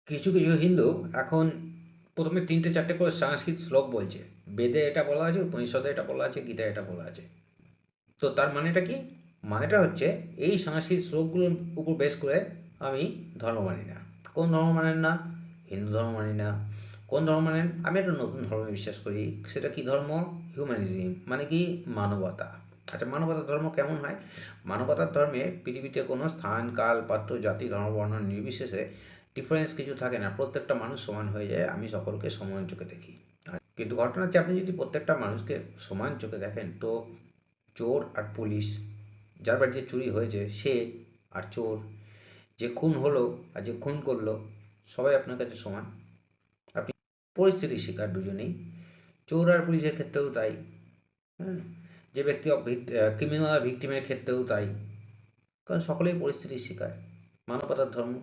কিছু কিছু হিন্দু এখন প্রথমে তিনটে চারটে করে সংস্কৃত শ্লোক বলছে। বেদে এটা বলা আছে, উপনিষদে এটা বলা আছে, গীতায় এটা বলা আছে। তো তার মানেটা কি? মানেটা হচ্ছে এই সংস্কৃত শ্লোকগুলোর উপর বেস করে আমি ধর্ম মানি না। কোন ধর্ম মানেন না? হিন্দু ধর্ম মানি না। কোন ধর্ম মানেন? আমি একটা নতুন ধর্মে বিশ্বাস করি। সেটা কি ধর্ম? হিউম্যানিজম, মানে কি মানবতা। আচ্ছা, মানবতার ধর্ম কেমন হয়? মানবতার ধর্মে পৃথিবীতে কোনো স্থান, কাল, পাত্র, জাতি, ধর্ম, বর্ণ নির্বিশেষে ডিফারেন্স কিছু থাকে না। প্রত্যেকটা মানুষ সমান হয়ে যায়, আমি সকলকে সমান চোখে দেখি। কিন্তু ঘটনা হচ্ছে, আপনি যদি প্রত্যেকটা মানুষকে সমান চোখে দেখেন, তো চোর আর পুলিশ, যার বাড়িতে চুরি হয়েছে সে আর চোর, যে খুন হলো আর যে খুন করলো, সবাই আপনার কাছে সমান। আপনি পরিস্থিতির শিকার দুজনেই। চোর আর পুলিশের ক্ষেত্রেও তাই। হ্যাঁ, যে ব্যক্তি ক্রিমিনাল আর ভিক্টিমের ক্ষেত্রেও তাই। কারণ সকলেই পরিস্থিতির শিকার। মানবতার ধর্ম।